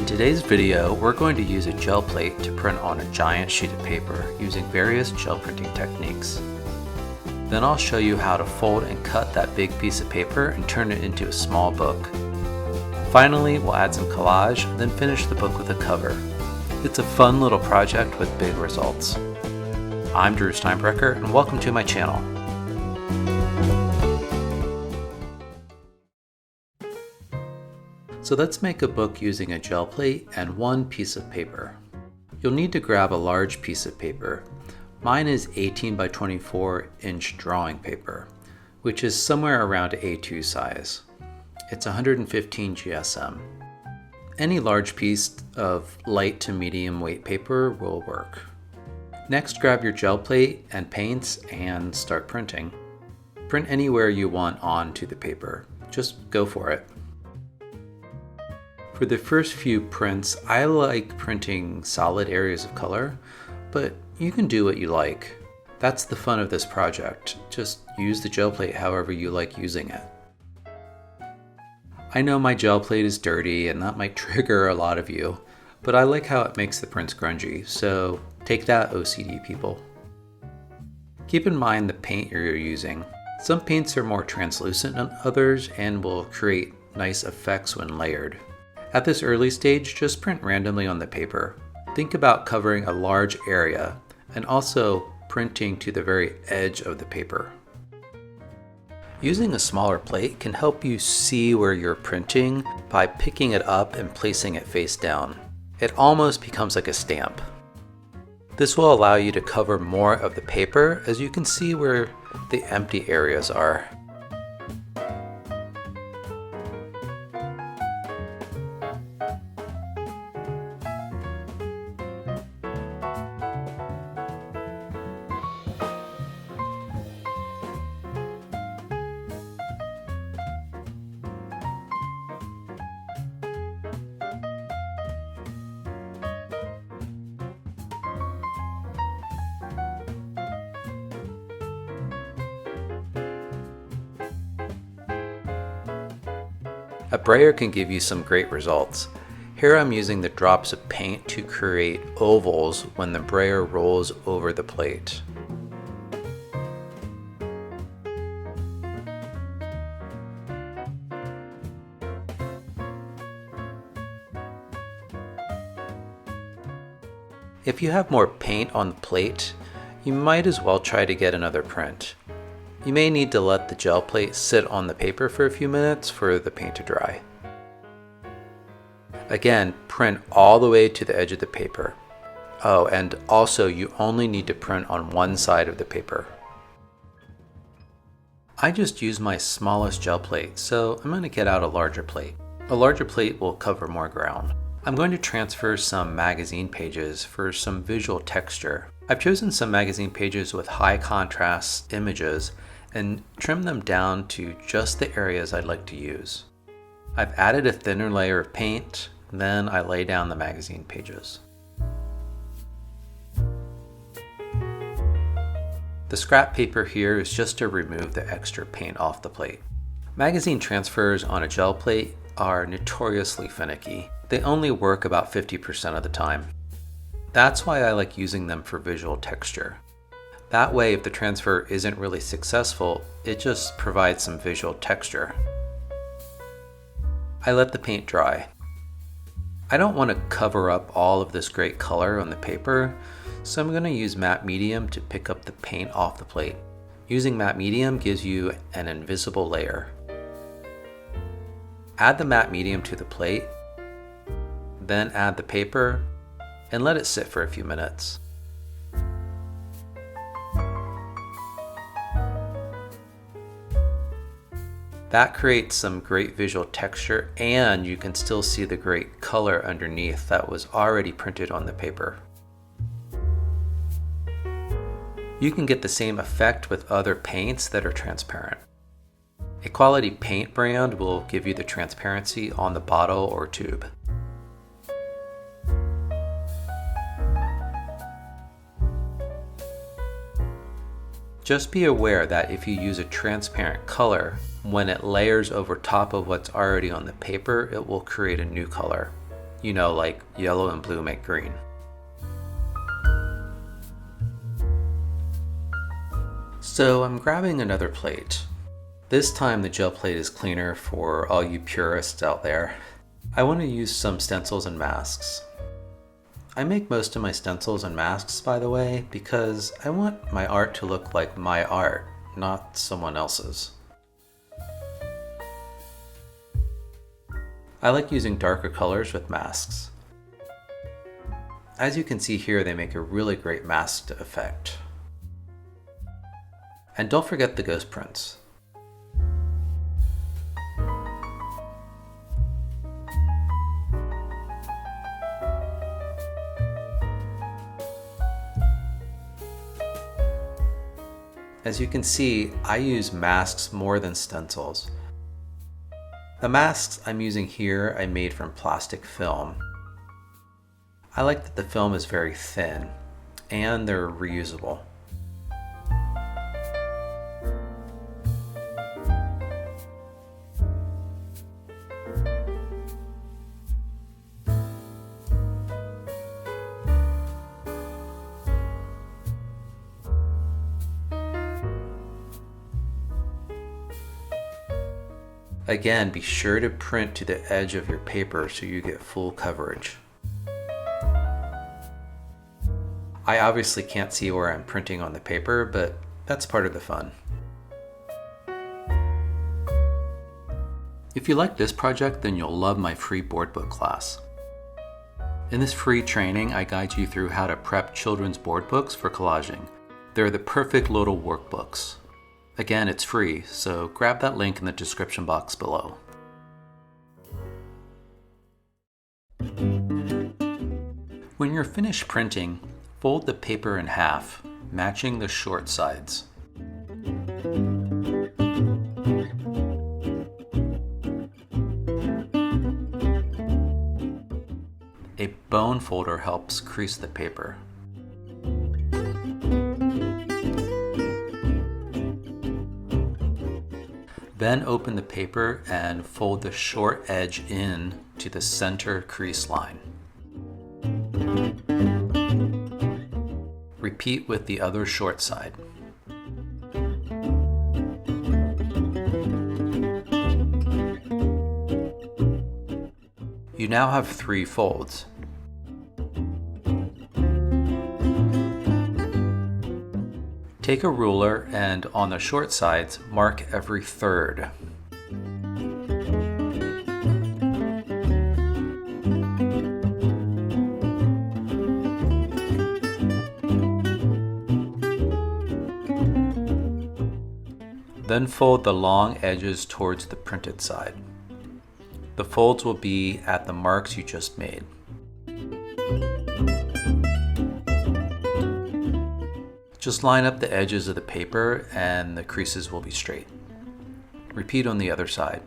In today's video, we're going to use a gel plate to print on a giant sheet of paper using various gel printing techniques. Then I'll show you how to fold and cut that big piece of paper and turn it into a small book. Finally, we'll add some collage, then finish the book with a cover. It's a fun little project with big results. I'm Drew Steinbrecher, and welcome to my channel. So let's make a book using a gel plate and one piece of paper. You'll need to grab a large piece of paper. Mine is 18 by 24 inch drawing paper, which is somewhere around A2 size. It's 115 GSM. Any large piece of light to medium weight paper will work. Next, grab your gel plate and paints and start printing. Print anywhere you want onto the paper. Just go for it. For the first few prints, I like printing solid areas of color, but you can do what you like. That's the fun of this project. Just use the gel plate however you like using it. I know my gel plate is dirty and that might trigger a lot of you, but I like how it makes the prints grungy, so take that, OCD people. Keep in mind the paint you're using. Some paints are more translucent than others and will create nice effects when layered. At this early stage, just print randomly on the paper. Think about covering a large area and also printing to the very edge of the paper. Using a smaller plate can help you see where you're printing by picking it up and placing it face down. It almost becomes like a stamp. This will allow you to cover more of the paper as you can see where the empty areas are. A brayer can give you some great results. Here I'm using the drops of paint to create ovals when the brayer rolls over the plate. If you have more paint on the plate, you might as well try to get another print. You may need to let the gel plate sit on the paper for a few minutes for the paint to dry. Again, print all the way to the edge of the paper. Oh, and also you only need to print on one side of the paper. I just used my smallest gel plate, so I'm going to get out a larger plate. A larger plate will cover more ground. I'm going to transfer some magazine pages for some visual texture. I've chosen some magazine pages with high contrast images and trim them down to just the areas I'd like to use. I've added a thinner layer of paint, then I lay down the magazine pages. The scrap paper here is just to remove the extra paint off the plate. Magazine transfers on a gel plate are notoriously finicky. They only work about 50% of the time. That's why I like using them for visual texture. That way, if the transfer isn't really successful, it just provides some visual texture. I let the paint dry. I don't want to cover up all of this great color on the paper, so I'm going to use matte medium to pick up the paint off the plate. Using matte medium gives you an invisible layer. Add the matte medium to the plate, then add the paper, and let it sit for a few minutes. That creates some great visual texture, and you can still see the great color underneath that was already printed on the paper. You can get the same effect with other paints that are transparent. A quality paint brand will give you the transparency on the bottle or tube. Just be aware that if you use a transparent color, when it layers over top of what's already on the paper, it will create a new color. You know, like yellow and blue make green. So I'm grabbing another plate. This time the gel plate is cleaner for all you purists out there. I want to use some stencils and masks. I make most of my stencils and masks, by the way, because I want my art to look like my art, not someone else's. I like using darker colors with masks. As you can see here, they make a really great masked effect. And don't forget the ghost prints. As you can see, I use masks more than stencils. The masks I'm using here I made from plastic film. I like that the film is very thin and they're reusable. Again, be sure to print to the edge of your paper so you get full coverage. I obviously can't see where I'm printing on the paper, but that's part of the fun. If you like this project, then you'll love my free board book class. In this free training, I guide you through how to prep children's board books for collaging. They're the perfect little workbooks. Again, it's free, so grab that link in the description box below. When you're finished printing, fold the paper in half, matching the short sides. A bone folder helps crease the paper. Then open the paper and fold the short edge in to the center crease line. Repeat with the other short side. You now have 3 folds. Take a ruler and on the short sides, mark every third. Then fold the long edges towards the printed side. The folds will be at the marks you just made. Just line up the edges of the paper and the creases will be straight. Repeat on the other side.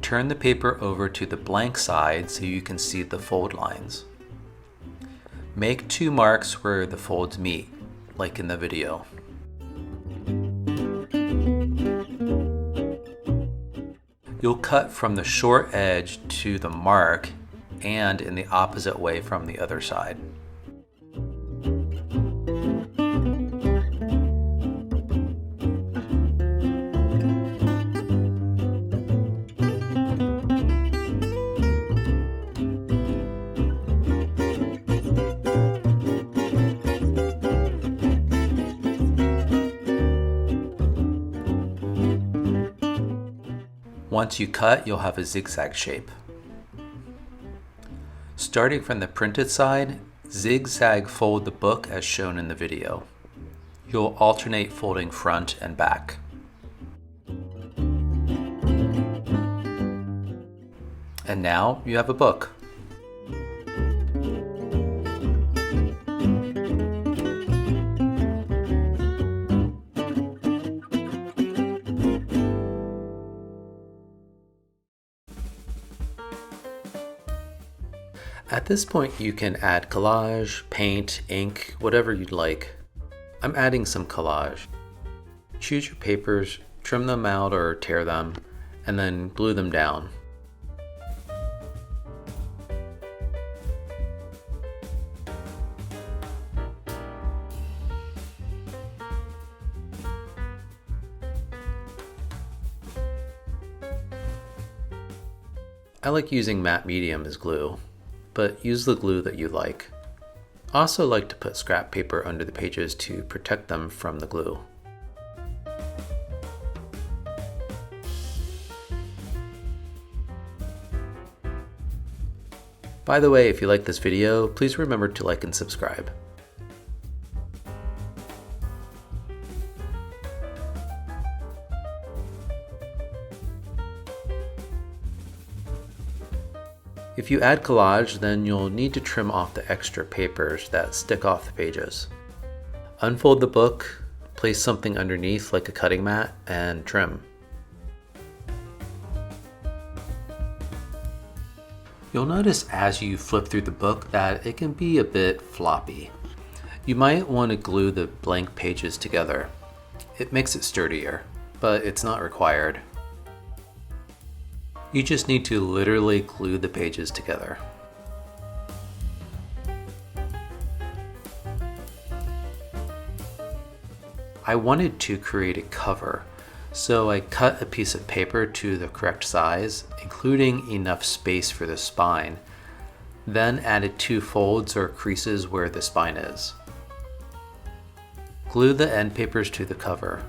Turn the paper over to the blank side so you can see the fold lines. Make 2 marks where the folds meet, like in the video. You'll cut from the short edge to the mark and in the opposite way from the other side. Once you cut, you'll have a zigzag shape. Starting from the printed side, zigzag fold the book as shown in the video. You'll alternate folding front and back. And now you have a book. At this point you can add collage, paint, ink, whatever you'd like. I'm adding some collage. Choose your papers, trim them out or tear them, and then glue them down. I like using matte medium as glue, but use the glue that you like. I also like to put scrap paper under the pages to protect them from the glue. By the way, if you like this video, please remember to like and subscribe. If you add collage, then you'll need to trim off the extra papers that stick off the pages. Unfold the book, place something underneath like a cutting mat, and trim. You'll notice as you flip through the book that it can be a bit floppy. You might want to glue the blank pages together. It makes it sturdier, but it's not required. You just need to literally glue the pages together. I wanted to create a cover, so I cut a piece of paper to the correct size, including enough space for the spine, then added 2 folds or creases where the spine is. Glue the end papers to the cover.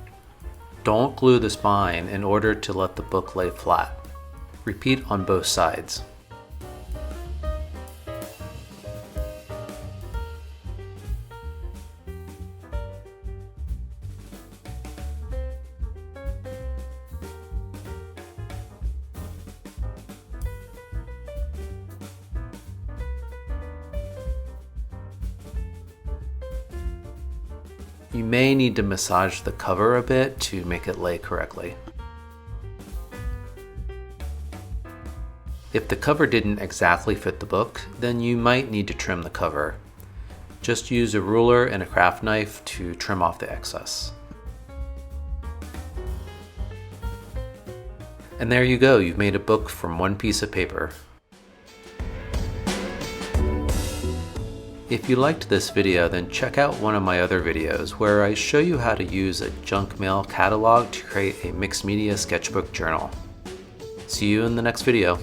Don't glue the spine in order to let the book lay flat. Repeat on both sides. You may need to massage the cover a bit to make it lay correctly. If the cover didn't exactly fit the book, then you might need to trim the cover. Just use a ruler and a craft knife to trim off the excess. And there you go, you've made a book from one piece of paper. If you liked this video, then check out one of my other videos where I show you how to use a junk mail catalog to create a mixed media sketchbook journal. See you in the next video.